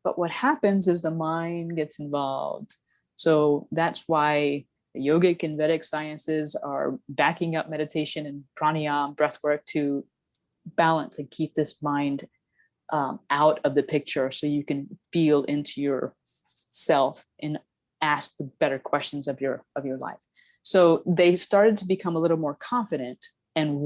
But what happens is the mind gets involved. So that's why the yogic and Vedic sciences are backing up meditation and pranayama, breathwork, to balance and keep this mind out of the picture, so you can feel into yourself and ask the better questions of your life. So they started to become a little more confident in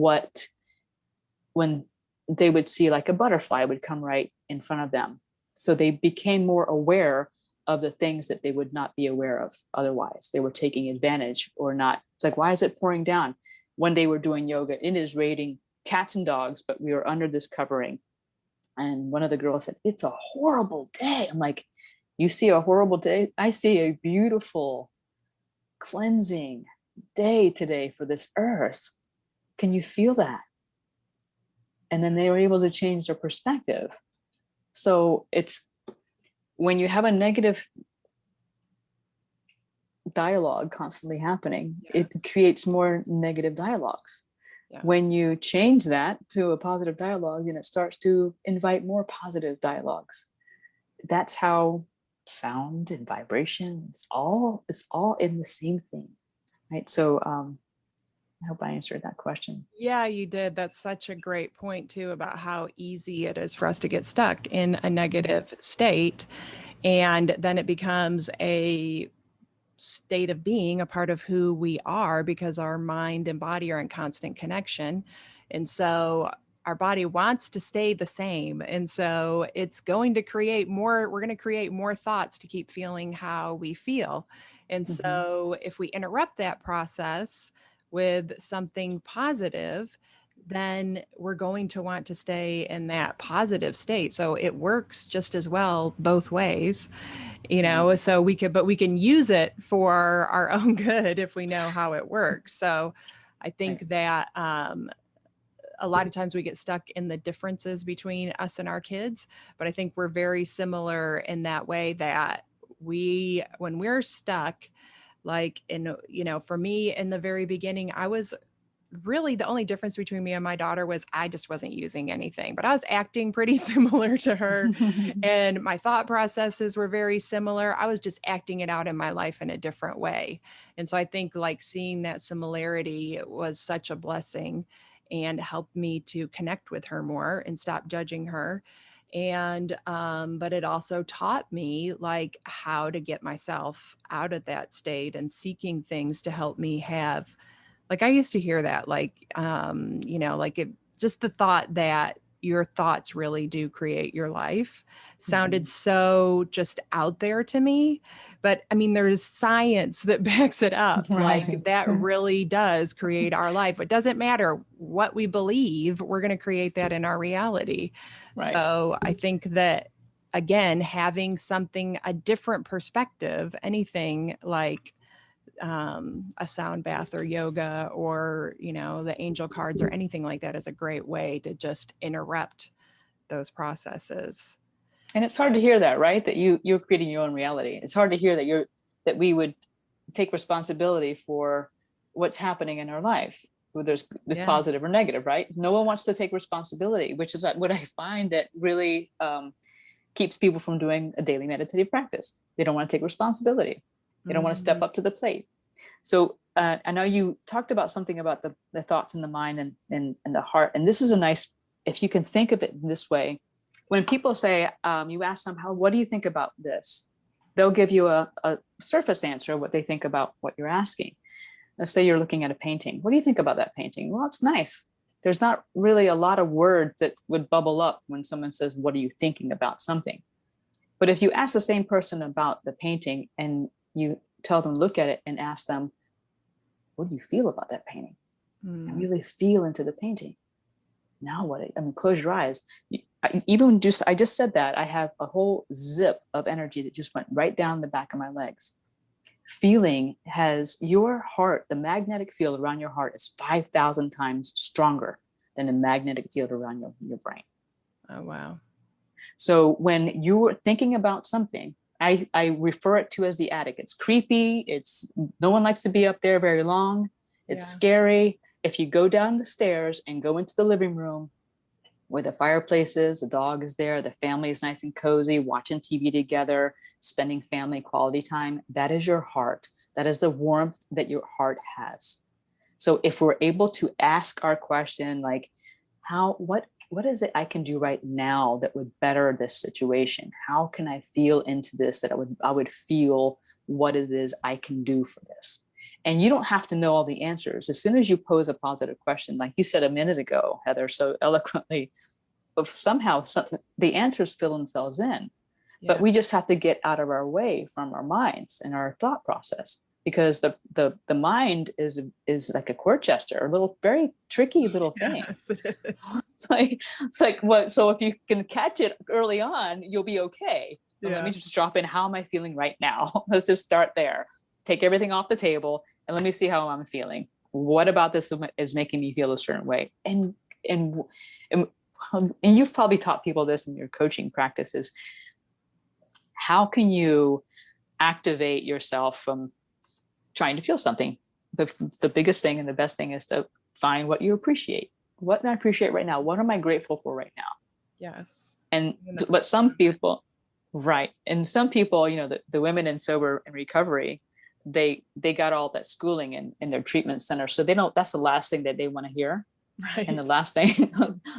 when they would see like a butterfly would come right in front of them. So they became more aware of the things that they would not be aware of otherwise. They were taking advantage or not. It's like, why is it pouring down? One day we're doing yoga, it is raining cats and dogs, but we are under this covering. And one of the girls said, it's a horrible day. I'm like, you see a horrible day? I see a beautiful cleansing day today for this earth. Can you feel that? And then they were able to change their perspective. So it's when you have a negative dialogue constantly happening, yes, it creates more negative dialogues. Yeah. When you change that to a positive dialogue, then it starts to invite more positive dialogues. That's how sound and vibration, it's all in the same thing, right? So I hope I answered that question. Yeah, you did. That's such a great point too, about how easy it is for us to get stuck in a negative state. And then it becomes a state of being, a part of who we are, because our mind and body are in constant connection. And so our body wants to stay the same. And so it's going to create more, we're going to create more thoughts to keep feeling how we feel. And so if we interrupt that process with something positive, then we're going to want to stay in that positive state. So it works just as well both ways, so we can use it for our own good if we know how it works. So I think that a lot of times we get stuck in the differences between us and our kids, but I think we're very similar in that way, that when we're stuck, like for me in the very beginning, I was really, the only difference between me and my daughter was I just wasn't using anything, but I was acting pretty similar to her. And my thought processes were very similar. I was just acting it out in my life in a different way. And so I think like seeing that similarity was such a blessing and helped me to connect with her more and stop judging her. And but it also taught me like how to get myself out of that state and seeking things to help me have, like I used to hear that, like, like it, just the thought that your thoughts really do create your life sounded so just out there to me. But I mean, there's science that backs it up. Right. Like that really does create our life. It doesn't matter what we believe, we're going to create that in our reality. Right. So I think that, again, having something, a different perspective, anything like a sound bath or yoga or, the angel cards or anything like that is a great way to just interrupt those processes. And it's hard to hear that, right? That you're creating your own reality. It's hard to hear that we would take responsibility for what's happening in our life, whether it's positive or negative, right? No one wants to take responsibility, which is what I find that really keeps people from doing a daily meditative practice. They don't want to take responsibility. They don't want to step up to the plate. So I know you talked about something about the thoughts in the mind and the heart. And this is a nice, if you can think of it in this way, when people say, you ask them, what do you think about this? They'll give you a surface answer of what they think about what you're asking. Let's say you're looking at a painting. What do you think about that painting? Well, it's nice. There's not really a lot of words that would bubble up when someone says, what are you thinking about something? But if you ask the same person about the painting and you tell them, look at it and ask them, what do you feel about that painting? And really feel into the painting. Now what? Close your eyes. I just said that, I have a whole zip of energy that just went right down the back of my legs. Feeling has your heart, the magnetic field around your heart is 5,000 times stronger than the magnetic field around your brain. Oh, wow. So when you're thinking about something, I refer it to as the attic. It's creepy. No one likes to be up there very long. It's scary. If you go down the stairs and go into the living room where the fireplace is, the dog is there, the family is nice and cozy, watching TV together, spending family quality time, that is your heart. That is the warmth that your heart has. So if we're able to ask our question, like, what is it I can do right now that would better this situation? How can I feel into this that I would feel what it is I can do for this? And you don't have to know all the answers. As soon as you pose a positive question, like you said a minute ago, Heather, so eloquently, somehow the answers fill themselves in. But we just have to get out of our way from our minds and our thought process, because the mind is like a court jester, a little very tricky little thing. Yes, it is. It's like what? So if you can catch it early on, you'll be okay. Let me just drop in. How am I feeling right now? Let's just start there. Take everything off the table and let me see how I'm feeling. What about this is making me feel a certain way? And you've probably taught people this in your coaching practices. How can you activate yourself from trying to feel something? The biggest thing and the best thing is to find what you appreciate. What do I appreciate right now? What am I grateful for right now? Yes. But some people, right. And some people, the women in sober and recovery, they got all that schooling in their treatment center. So that's the last thing that they want to hear. Right. And the last thing,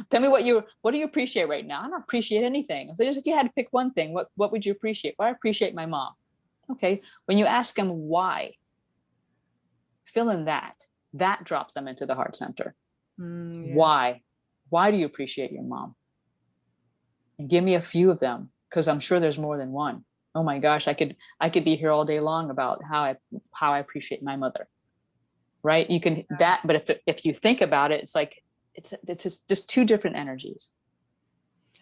tell me what do you appreciate right now? I don't appreciate anything. So if you had to pick one thing, what would you appreciate? Well, I appreciate my mom. Okay. When you ask them why, fill in that drops them into the heart center. Why do you appreciate your mom? And give me a few of them, because I'm sure there's more than one. Oh my gosh, I could be here all day long about how I appreciate my mother. Right? You can but if you think about it, it's like it's just two different energies.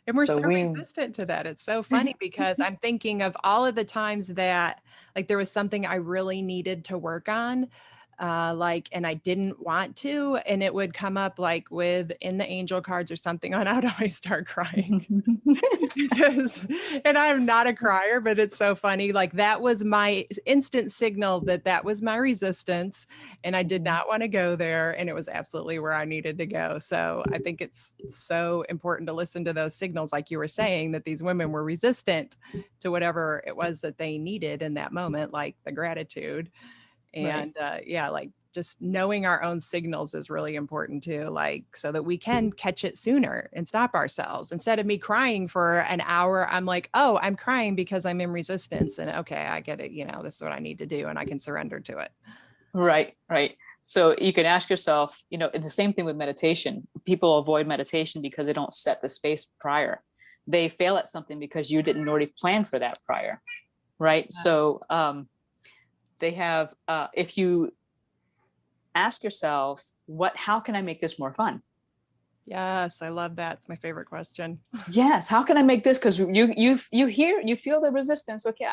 And we're so resistant to that. It's so funny because I'm thinking of all of the times that like there was something I really needed to work on. And I didn't want to, and it would come up like in the angel cards or something on, I'd always start crying and I'm not a crier, but it's so funny. Like that was my instant signal that was my resistance and I did not want to go there. And it was absolutely where I needed to go. So I think it's so important to listen to those signals. Like you were saying, that these women were resistant to whatever it was that they needed in that moment, like the gratitude. And like just knowing our own signals is really important too, like so that we can catch it sooner and stop ourselves. Instead of me crying for an hour, I'm like, oh, I'm crying because I'm in resistance. And okay, I get it. This is what I need to do and I can surrender to it. Right. So you can ask yourself, the same thing with meditation. People avoid meditation because they don't set the space prior. They fail at something because you didn't already plan for that prior, right? Yeah. So they have, if you ask yourself, how can I make this more fun? Yes, I love that. It's my favorite question. Yes, how can I make this? Because you feel the resistance. Okay,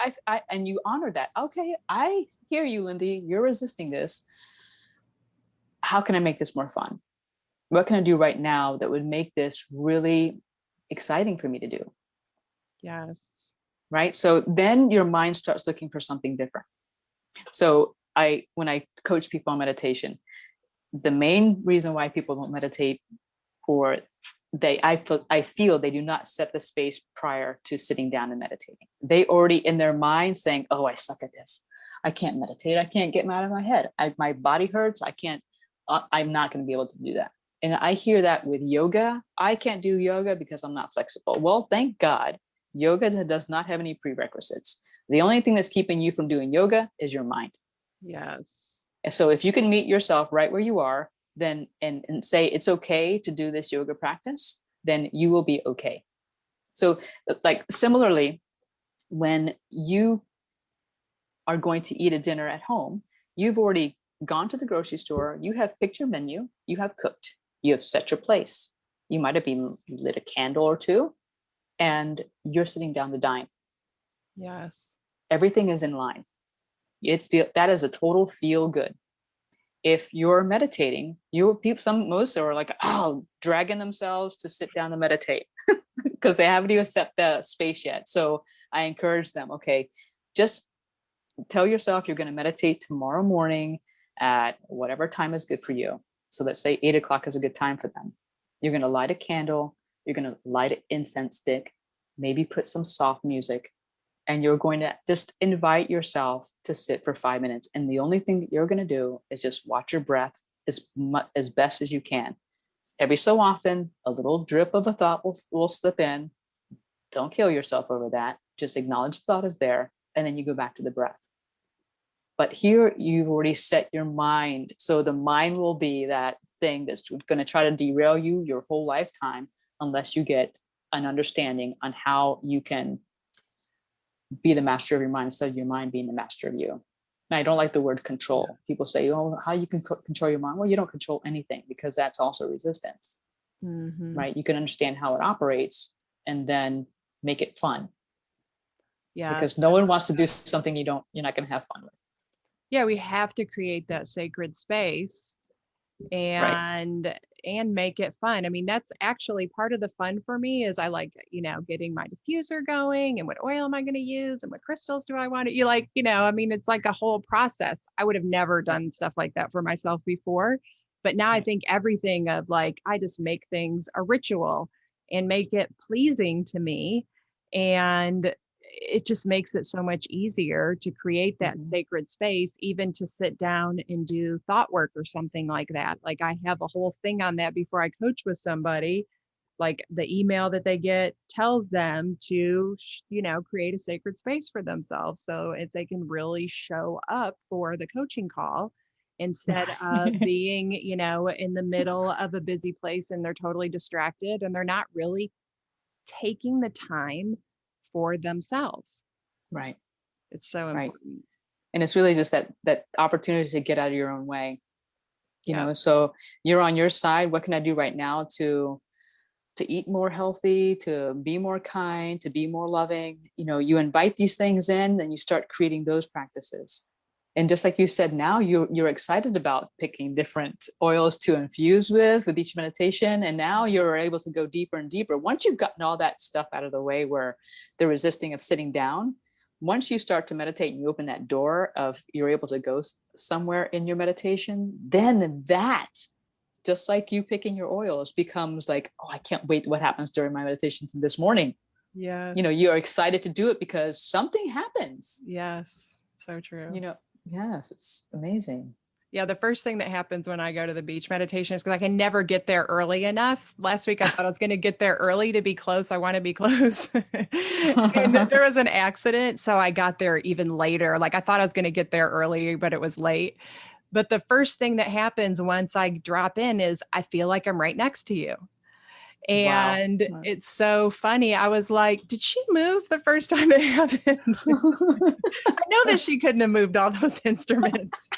and you honor that. Okay, I hear you, Lindy. You're resisting this. How can I make this more fun? What can I do right now that would make this really exciting for me to do? Yes. Right. So then your mind starts looking for something different. So when I coach people on meditation, the main reason why people don't meditate, or I feel they do not set the space prior to sitting down and meditating. They already in their mind saying, oh, I suck at this. I can't meditate. I can't get out of my head. My body hurts. I'm not going to be able to do that. And I hear that with yoga. I can't do yoga because I'm not flexible. Well, thank God, yoga does not have any prerequisites. The only thing that's keeping you from doing yoga is your mind. Yes. And so if you can meet yourself right where you are, then and say it's okay to do this yoga practice, then you will be okay. So like similarly, when you are going to eat a dinner at home, you've already gone to the grocery store, you have picked your menu, you have cooked, you have set your place. You might have even lit a candle or two, and you're sitting down to dine. Yes. Everything is in line. That is a total feel good. If you're meditating, most are like, oh, dragging themselves to sit down and meditate because they haven't even set the space yet. So I encourage them, okay, just tell yourself you're going to meditate tomorrow morning at whatever time is good for you. So let's say 8 o'clock is a good time for them. You're going to light a candle. You're going to light an incense stick, maybe put some soft music, and you're going to just invite yourself to sit for 5 minutes. And the only thing that you're going to do is just watch your breath as best as you can. Every so often, a little drip of a thought will slip in. Don't kill yourself over that. Just acknowledge the thought is there, and then you go back to the breath. But here you've already set your mind. So the mind will be that thing that's going to try to derail you your whole lifetime unless you get an understanding on how you can be the master of your mind instead of your mind being the master of you. And I don't like the word control. People say, oh, how you can control your mind? Well, you don't control anything because that's also resistance, right? You can understand how it operates and then make it fun. Yeah. Because no one wants to do something you're not going to have fun with. Yeah, we have to create that sacred space and make it fun. I mean, that's actually part of the fun for me is I like, getting my diffuser going and what oil am I going to use and what crystals do I want to, I mean, it's like a whole process. I would have never done stuff like that for myself before. But now I think everything of like, I just make things a ritual and make it pleasing to me. And it just makes it so much easier to create that sacred space, even to sit down and do thought work or something like that. Like I have a whole thing on that before I coach with somebody. Like the email that they get tells them to, create a sacred space for themselves. So they can really show up for the coaching call instead of being, in the middle of a busy place and they're totally distracted and they're not really taking the time for themselves. Right. It's so important. And it's really just that opportunity to get out of your own way. So you're on your side. What can I do right now to eat more healthy, to be more kind, to be more loving? You invite these things in and you start creating those practices. And just like you said, now you're excited about picking different oils to infuse with each meditation. And now you're able to go deeper and deeper. Once you've gotten all that stuff out of the way where the resisting of sitting down, once you start to meditate and you open that door of you're able to go somewhere in your meditation, then that, just like you picking your oils, becomes like, oh, I can't wait what happens during my meditations this morning. Yeah. You're excited to do it because something happens. Yes. So true. Yes, it's amazing. Yeah, the first thing that happens when I go to the beach meditation is because I can never get there early enough. Last week, I thought I was going to get there early to be close. I want to be close. And there was an accident. So I got there even later. Like I thought I was going to get there early, but it was late. But the first thing that happens once I drop in is I feel like I'm right next to you. And Wow. it's so funny. I was like, did she move the first time it happened? I know that she couldn't have moved all those instruments.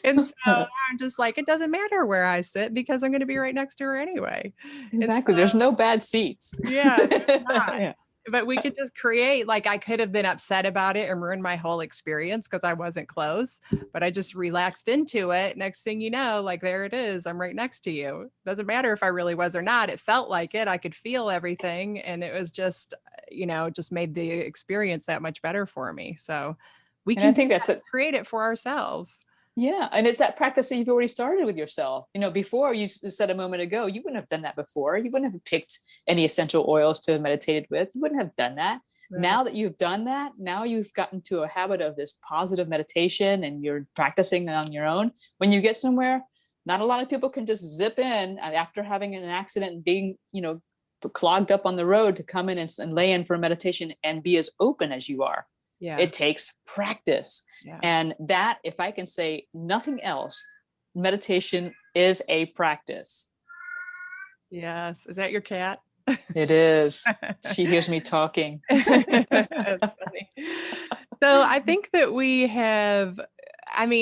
And so I'm just like, it doesn't matter where I sit because I'm going to be right next to her anyway. Exactly. There's no bad seats. Yeah, there's not. Yeah. But we could just create, like, I could have been upset about it and ruined my whole experience because I wasn't close, but I just relaxed into it. Next thing you know, like, there it is. I'm right next to you. Doesn't matter if I really was or not. It felt like it. I could feel everything. And it was just, just made the experience that much better for me. So we And I can think that's it. create it for ourselves. Yeah. And it's that practice that you've already started with yourself. Before you said a moment ago, you wouldn't have done that before. You wouldn't have picked any essential oils to have meditated with. You wouldn't have done that. Right. Now that you've done that, now you've gotten to a habit of this positive meditation and you're practicing on your own. When you get somewhere, not a lot of people can just zip in after having an accident and being, clogged up on the road to come in and lay in for a meditation and be as open as you are. Yeah. It takes practice. Yeah. And that, if I can say nothing else, meditation is a practice. Yes. Is that your cat? It is. She hears me talking. That's funny. So I think that we have,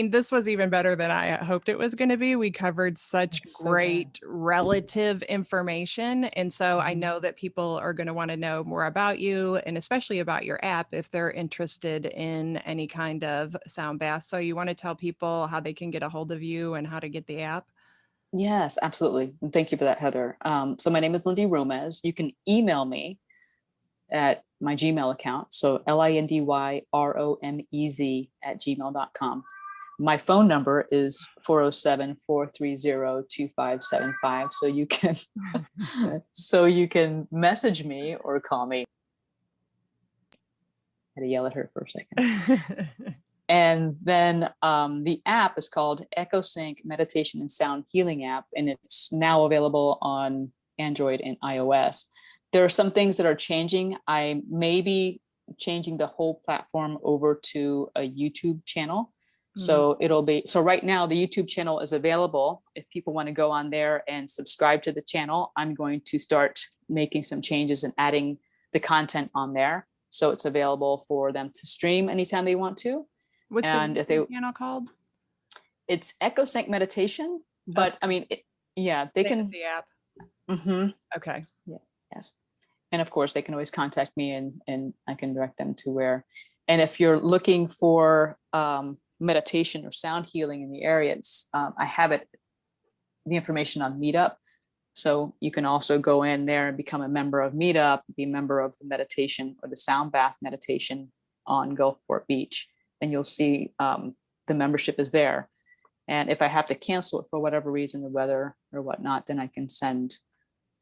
this was even better than I hoped it was going to be. We covered such great relative information. And so I know that people are going to want to know more about you and especially about your app if they're interested in any kind of sound bath. So you want to tell people how they can get a hold of you and how to get the app? Yes, absolutely. Thank you for that, Heather. So my name is Lindy Romez. You can email me at my Gmail account. So LindyRomez@gmail.com. My phone number is 407-430-2575. So you can message me or call me. I had to yell at her for a second. And then the app is called EchoSync Meditation and Sound Healing app, and it's now available on Android and iOS. There are some things that are changing. I may be changing the whole platform over to a YouTube channel. So right now the YouTube channel is available. If people want to go on there and subscribe to the channel, I'm going to start making some changes and adding the content on there. So it's available for them to stream anytime they want to. What's the channel called? It's EchoSync Meditation, but they can the app. Mm-hmm. Okay. Yeah. Yes. And of course they can always contact me and I can direct them to where. And if you're looking for meditation or sound healing in the area, I have the information on Meetup. So you can also go in there and become a member of Meetup, be a member of the meditation or the sound bath meditation on Gulfport Beach. And you'll see the membership is there. And if I have to cancel it for whatever reason, the weather or whatnot, then I can send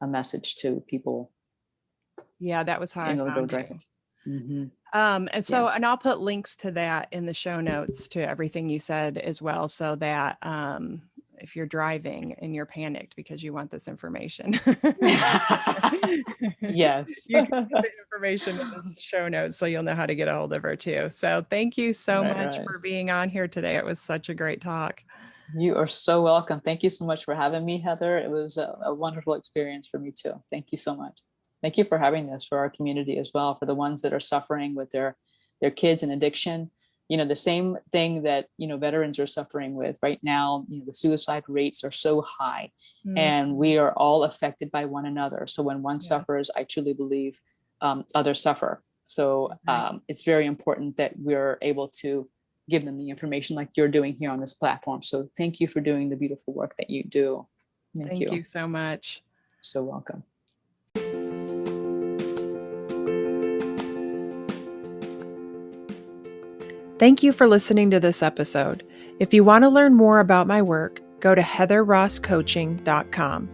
a message to people. Yeah, that was how I found you. Mm-hmm. And I'll put links to that in the show notes to everything you said as well, so that if you're driving and you're panicked because you want this information, yes, you can put the information in the show notes so you'll know how to get a hold of her too. So thank you so much for being on here today. It was such a great talk. You are so welcome. Thank you so much for having me, Heather. It was a wonderful experience for me too. Thank you so much. Thank you for having this for our community as well, for the ones that are suffering with their kids and addiction. The same thing that, veterans are suffering with right now. The suicide rates are so high and we are all affected by one another. So when one suffers, I truly believe others suffer. So it's very important that we're able to give them the information like you're doing here on this platform. So thank you for doing the beautiful work that you do. Thank you so much. So welcome. Thank you for listening to this episode. If you want to learn more about my work, go to heatherrosscoaching.com.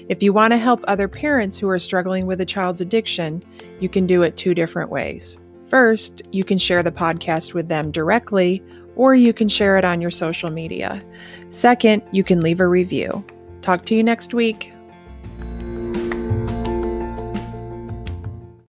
If you want to help other parents who are struggling with a child's addiction, you can do it two different ways. First, you can share the podcast with them directly, or you can share it on your social media. Second, you can leave a review. Talk to you next week.